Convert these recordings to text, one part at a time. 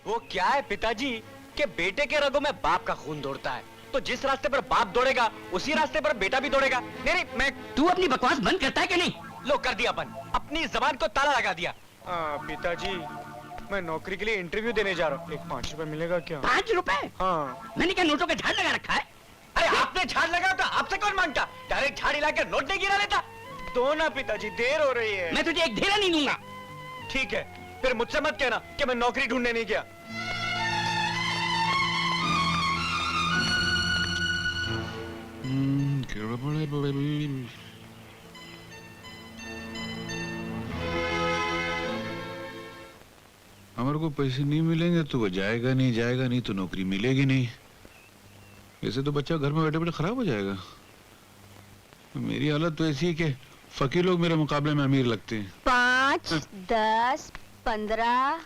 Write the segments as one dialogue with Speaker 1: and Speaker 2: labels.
Speaker 1: वो क्या है पिताजी कि बेटे के रगों में बाप का खून दौड़ता है, तो जिस रास्ते पर बाप दौड़ेगा उसी रास्ते पर बेटा भी दौड़ेगा। नहीं मैं
Speaker 2: तू अपनी बकवास बंद करता है कि नहीं?
Speaker 1: लो कर दिया बंद, अपनी जबान को ताला लगा दिया। पिताजी मैं नौकरी के लिए इंटरव्यू देने जा रहा हूँ, एक 5 रुपए मिलेगा क्या?
Speaker 2: 5 रुपए?
Speaker 1: हाँ।
Speaker 2: मैंने क्या नोटों का झाड़ लगा रखा है?
Speaker 1: अरे आपने झाड़ लगा तो आपसे कौन मांगता? डायरेक्ट झाड़ हिला के नोट नहीं गिरा लेता। दो ना पिताजी, देर हो रही है।
Speaker 2: मैं तुझे एक धेरा नहीं दूंगा।
Speaker 1: ठीक है, फिर मुझसे मत कहना कि मैं नौकरी ढूंढने नहीं गया।
Speaker 3: अमर को पैसे नहीं मिलेंगे तो वो जाएगा नहीं तो नौकरी मिलेगी नहीं। ऐसे तो बच्चा घर में बैठे बैठे खराब हो जाएगा। मेरी हालत तो ऐसी है कि फकीर लोग मेरे मुकाबले में अमीर लगते हैं।
Speaker 4: 5, 10, 15,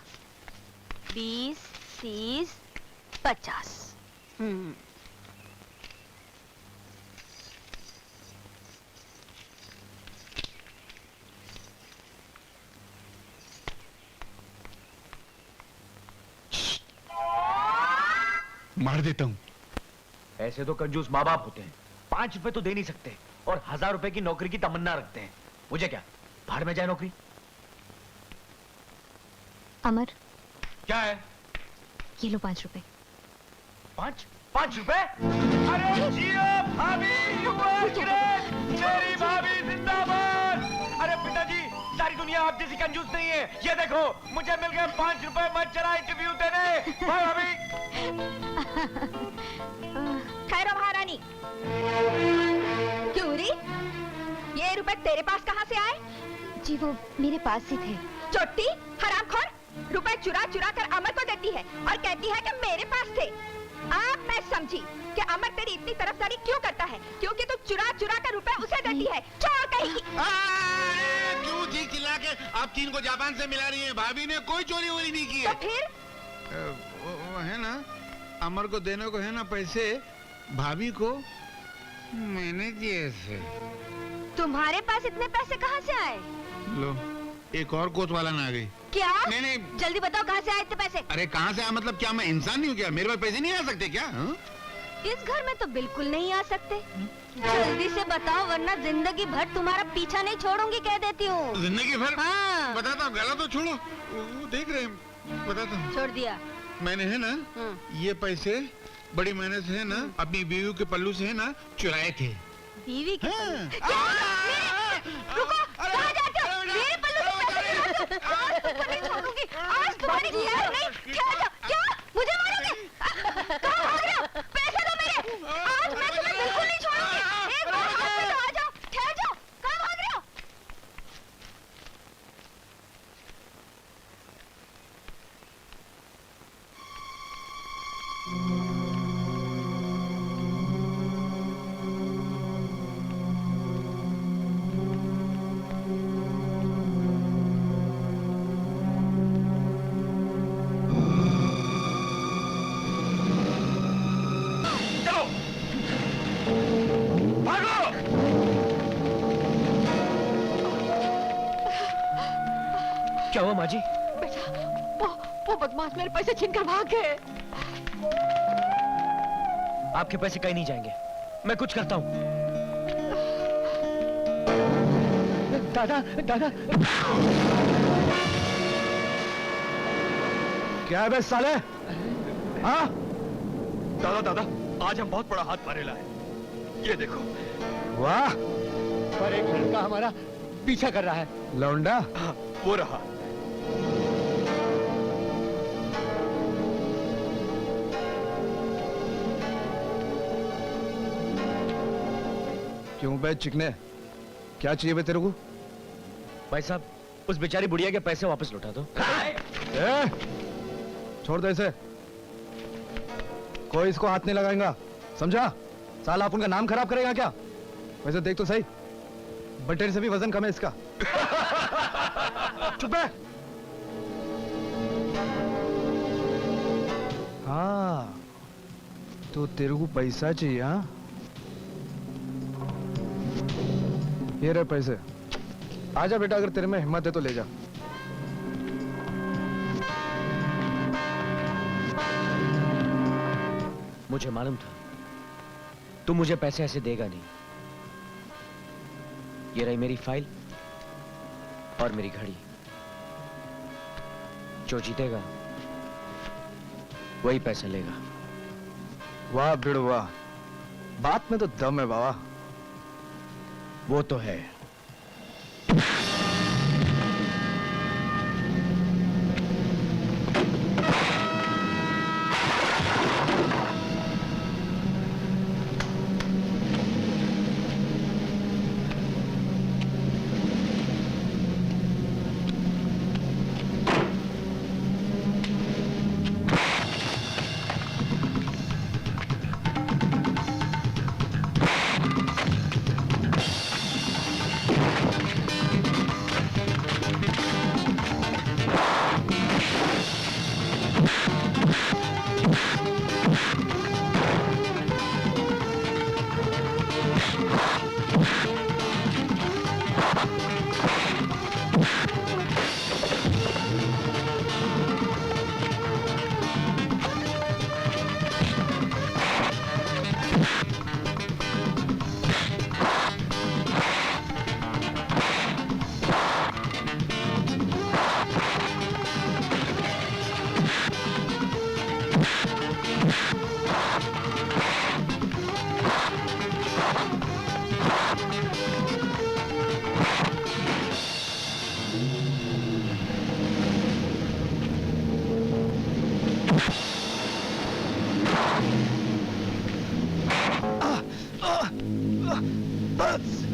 Speaker 4: 20, 30, 50।
Speaker 3: मार देता हूँ।
Speaker 1: ऐसे तो कंजूस माँ बाप होते हैं, 5 रुपए तो दे नहीं सकते और 1000 रुपए की नौकरी की तमन्ना रखते हैं। मुझे क्या, भाड़ में जाए नौकरी।
Speaker 4: अमर
Speaker 1: क्या है?
Speaker 4: ये लो 5 रुपए।
Speaker 1: 5 रुपए? अरे जियो भाभी, you are great! मेरी भाभी जिंदाबाद। अरे पिताजी, सारी दुनिया आप जैसी कंजूस नहीं है। ये देखो मुझे मिल गए 5 रुपए, मत चला इंटरव्यू देने। बाय भाभी।
Speaker 4: ठहरो महारानी। क्यों री? ये रुपए तेरे पास कहाँ से आए? जी वो मेरे पास ही थे। चोटी, हरामखोर, रुपए चुरा चुरा कर अमर को देती है और कहती है कि मेरे पास थे। अब मैं समझी कि अमर तेरी इतनी तरफदारी क्यों करता है, क्योंकि तू चुरा चुरा कर रुपए उसे देती है। चोर कहीं की।
Speaker 3: क्यों थी चिल्ला के आप 3 को जापान से मिला रही हैं? भाभी ने कोई चोरी वोरी नहीं की है।
Speaker 4: तो फिर
Speaker 3: वो है ना, अमर को देने को है ना पैसे, भाभी को मैंने दिए थे।
Speaker 4: तुम्हारे पास इतने पैसे कहाँ से आए?
Speaker 3: लो एक और कोतवाला ना आ गई।
Speaker 4: क्या?
Speaker 3: नहीं
Speaker 4: जल्दी बताओ कहाँ से आए इतने पैसे?
Speaker 3: अरे कहाँ से आया मतलब क्या मैं इंसान नहीं हूँ क्या? मेरे पास पैसे नहीं आ सकते क्या? हा?
Speaker 4: इस घर में तो बिल्कुल नहीं आ सकते। जल्दी से बताओ वरना जिंदगी भर तुम्हारा पीछा नहीं छोड़ूंगी, कह देती हूँ।
Speaker 3: जिंदगी भर?
Speaker 4: हाँ।
Speaker 3: बताता हूँ, गला तो छोड़ो, वो देख रहे हैं, बताता हूँ।
Speaker 4: छोड़ दिया। मैंने
Speaker 3: है ना ये पैसे बड़ी मेहनत से है ना अपनी बीवी के पल्लू से है ना चुराए थे।
Speaker 4: बीवी के रुको, कहाँ जाते हो? मेरे पल्लू से पैसे आज तुमको नहीं छोड़ूंगी, आज तुम्हारी खैर नहीं। ठहर जाओ, क्या मुझे मारोगे? कहाँ भाग रहे हो? पैसे दो मेरे, आज मैं तुम्हें बिल्कुल नहीं छोड़ूंगी। एक बार हाथ में तो आ जाओ, ठहर जाओ, कहाँ भाग रहे हो?
Speaker 1: क्या हुआ माँ जी?
Speaker 4: बेटा, वो बदमाश मेरे पैसे छीनकर भाग गए।
Speaker 1: आपके पैसे कहीं नहीं जाएंगे, मैं कुछ करता हूँ। दादा दादा।
Speaker 5: क्या है बे साले? हाँ?
Speaker 1: दादा दादा, आज हम बहुत बड़ा हाथ मारेला है। ये देखो।
Speaker 5: वाह,
Speaker 1: पर एक लड़का हमारा पीछा कर रहा है।
Speaker 5: लौंडा?
Speaker 1: हाँ, वो रहा।
Speaker 5: क्यों बे चिकने, क्या चाहिए बे तेरे को?
Speaker 1: भाई साहब, उस बेचारी बुढ़िया के पैसे वापस लौटा दो।
Speaker 5: छोड़ दो इसे, कोई इसको हाथ नहीं लगाएगा, समझा? साला अपन का नाम खराब करेगा क्या? वैसे देख तो सही, बटेर से भी वजन कम है इसका। चुप है। हाँ, तो तेरे को पैसा चाहिए? हाँ, ये रहे पैसे। आजा बेटा, अगर तेरे में हिम्मत है तो ले जा।
Speaker 6: मुझे मालूम था तू मुझे पैसे ऐसे देगा नहीं। ये रही मेरी फाइल और मेरी घड़ी। जो जीतेगा वही पैसा लेगा।
Speaker 5: वाह भिड़ो वाह, बात में तो दम है बाबा।
Speaker 6: वो तो है।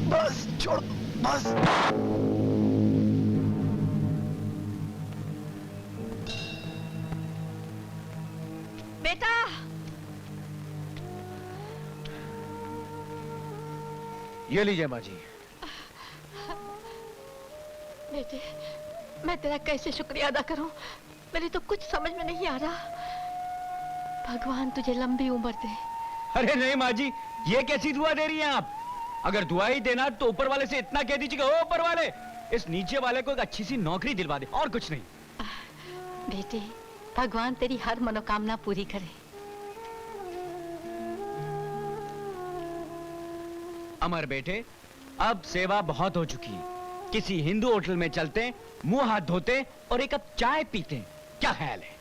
Speaker 5: बस छोड़, बस।
Speaker 4: बेटा,
Speaker 6: ये लीजिए माँ जी।
Speaker 7: बेटे, मैं तेरा कैसे शुक्रिया अदा करूं? मेरी तो कुछ समझ में नहीं आ रहा। भगवान तुझे लंबी उम्र दे।
Speaker 2: अरे नहीं माँ जी, ये कैसी दुआ दे रही हैं आप? अगर दुआ ही देना तो ऊपर वाले से इतना कह दीजिएगा, ओ ऊपर वाले, इस नीचे वाले को एक अच्छी सी नौकरी दिलवा दे, और कुछ नहीं।
Speaker 7: बेटे, भगवान तेरी हर मनोकामना पूरी करे।
Speaker 2: अमर बेटे, अब सेवा बहुत हो चुकी है। किसी हिंदू होटल में चलते, मुंह हाथ धोते और एक कप चाय पीते। क्या ख्याल है?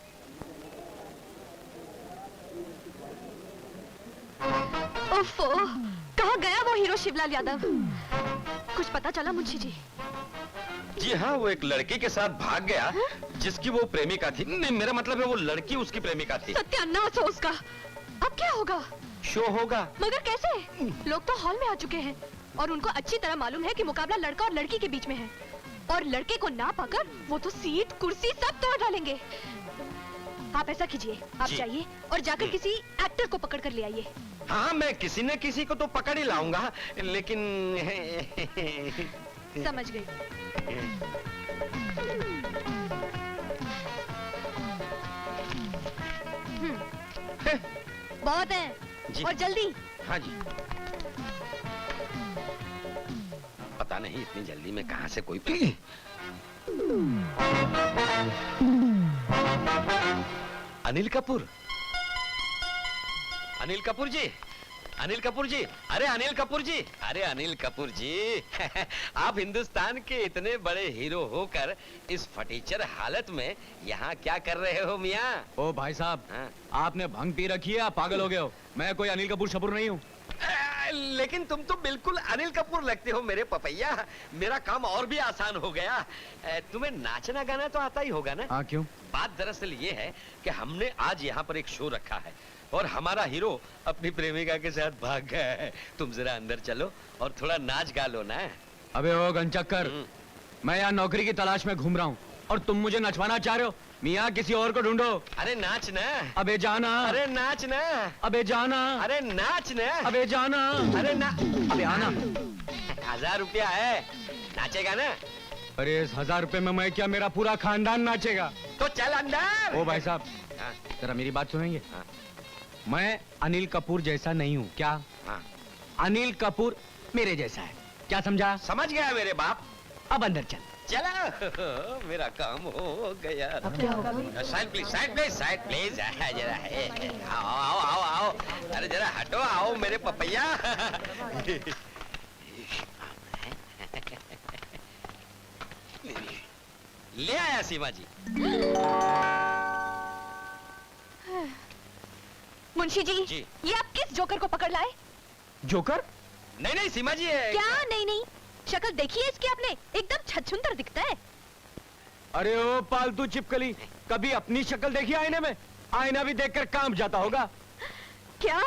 Speaker 7: उफ़, कहाँ गया वो हीरो शिवलाल यादव? कुछ पता चला मुंशी जी?
Speaker 1: जी हाँ, वो एक लड़की के साथ भाग गया जिसकी वो प्रेमिका थी। नहीं, मेरा मतलब है वो लड़की उसकी प्रेमिका थी।
Speaker 7: सत्यानाश हो उसका। अब क्या होगा?
Speaker 1: शो होगा।
Speaker 7: मगर कैसे? लोग तो हॉल में आ चुके हैं और उनको अच्छी तरह मालूम है कि मुकाबला लड़का और लड़की के बीच में है, और लड़के को ना पाकर वो तो सीट कुर्सी सब तोड़ डालेंगे। आप ऐसा कीजिए, आप जाइए और जाकर किसी एक्टर को पकड़ कर ले आइए।
Speaker 1: हाँ, मैं किसी न किसी को तो पकड़ ही लाऊंगा, लेकिन
Speaker 7: समझ गई। बहुत है
Speaker 1: जी।
Speaker 7: और जल्दी।
Speaker 1: हाँ जी। पता नहीं इतनी जल्दी में कहां से कोई अनिल कपूर। अनिल कपूर जी, अनिल कपूर जी, अरे अनिल कपूर जी, अरे अनिल कपूर जी आप हिंदुस्तान के इतने बड़े हीरो होकर इस फटीचर हालत में यहाँ क्या कर रहे हो मियाँ?
Speaker 2: ओ भाई साहब,
Speaker 1: हाँ।
Speaker 2: आपने भंग पी रखी है, आप पागल हो गए हो। मैं कोई अनिल कपूर शपूर नहीं हूँ।
Speaker 1: लेकिन तुम तो बिल्कुल अनिल कपूर लगते हो मेरे पपैया। मेरा काम और भी आसान हो गया। तुम्हें नाचना गाना तो आता ही होगा ना?
Speaker 2: हाँ, क्यों?
Speaker 1: बात दरअसल ये है कि हमने आज यहाँ पर एक शो रखा है और हमारा हीरो अपनी प्रेमिका के साथ भाग गया है। तुम जरा अंदर चलो और थोड़ा नाच गा लो ना।
Speaker 2: अबे ओ गंचक्कर, मैं यहाँ नौकरी की तलाश में घूम रहा हूँ और तुम मुझे नचवाना चाह रहे हो? मियाँ किसी और को ढूंढो।
Speaker 1: अरे नाच ना।
Speaker 2: अबे जाना।
Speaker 1: अरे नाच ना।
Speaker 2: अबे जाना।
Speaker 1: अरे नाच ना।
Speaker 2: अबे जाना।
Speaker 1: अरे ना।
Speaker 2: अबे आना।
Speaker 1: 1000 रुपया है, नाचेगा ना?
Speaker 2: अरे इस 1000 रुपए में मैं क्या, मेरा पूरा खानदान नाचेगा।
Speaker 1: तो चल अंदर।
Speaker 2: ओ भाई साहब,
Speaker 1: हाँ,
Speaker 2: जरा मेरी बात सुनेंगे?
Speaker 1: हाँ।
Speaker 2: मैं अनिल कपूर जैसा नहीं हूँ। क्या?
Speaker 1: हाँ।
Speaker 2: अनिल कपूर मेरे जैसा है। क्या समझा?
Speaker 1: समझ गया मेरे बाप।
Speaker 2: अब अंदर चल।
Speaker 8: चलो मेरा काम हो गया। Side please, side please. जरा आओ आओ आओ आओ, अरे जरा हटो, आओ मेरे पपैया। ले आया सीमा जी।
Speaker 7: मुंशी जी,
Speaker 8: जी।
Speaker 7: ये आप किस जोकर को पकड़ लाए?
Speaker 2: जोकर?
Speaker 8: नहीं नहीं सीमा जी है।
Speaker 7: क्या नहीं नहीं, शक्ल देखी है इसकी आपने? एकदम छछूंदर दिखता है।
Speaker 2: अरे ओ पालतू चिपकली, कभी अपनी शक्ल देखी आईने में? आईना भी देखकर काम जाता होगा।
Speaker 7: क्या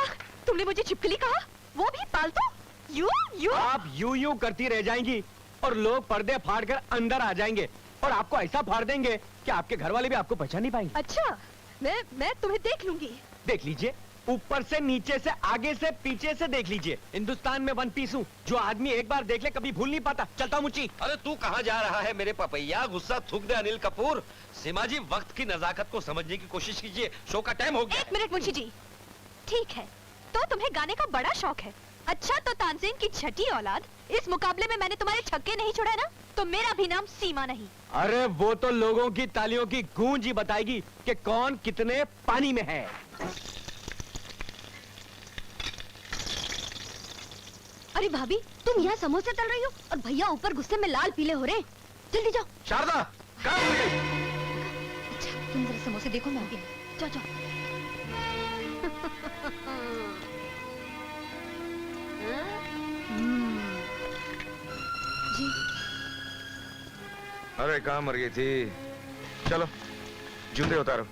Speaker 7: तुमने मुझे छिपकली कहा, वो भी पालतू? यू यू
Speaker 2: आप यूं करती रह जाएंगी और लोग पर्दे फाड़ कर अंदर आ जाएंगे और आपको ऐसा फाड़ देंगे कि आपके घर वाले भी आपको पहचान नहीं पाएंगे।
Speaker 7: अच्छा, मैं तुम्हें देख लूंगी।
Speaker 2: देख लीजिए, ऊपर से नीचे से आगे से पीछे से देख लीजिए। हिंदुस्तान में वन पीस हूँ, जो आदमी एक बार देख ले कभी भूल नहीं पाता। चलता हूँ मुची।
Speaker 8: अरे तू कहाँ जा रहा है मेरे पपैया? गुस्सा थूक दे अनिल कपूर। सीमा जी, वक्त की नजाकत को समझने की कोशिश कीजिए, शो का टाइम हो गया।
Speaker 7: एक मिनट मुंशी जी, ठीक है तो तुम्हें गाने का बड़ा शौक है। अच्छा तो तानसेन की छठी औलाद, इस मुकाबले में मैंने तुम्हारे छक्के नहीं छोड़ा ना, तो मेरा भी नाम सीमा नहीं।
Speaker 2: अरे वो तो लोगों की तालियों की गूंज ही बताएगी कि कौन कितने पानी में है।
Speaker 4: अरे भाभी, तुम यहाँ समोसे तल रही हो और भैया ऊपर गुस्से में लाल पीले हो रहे हैं। जल्दी जाओ।
Speaker 8: शारदा कहाँ भूल गई?
Speaker 4: अच्छा, तुम जरा समोसे देखो, मैं आती। जाओ जाओ। जी,
Speaker 1: अरे कहाँ मर गई थी? चलो जूते उतारो।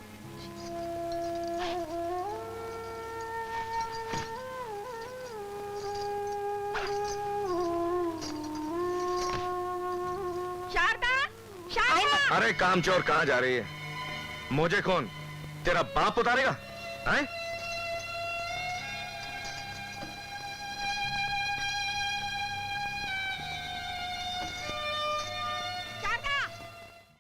Speaker 4: शारदा, शारदा।
Speaker 1: अरे कामचोर कहाँ जा रही है? मुझे कौन तेरा बाप उतारेगा? हैं?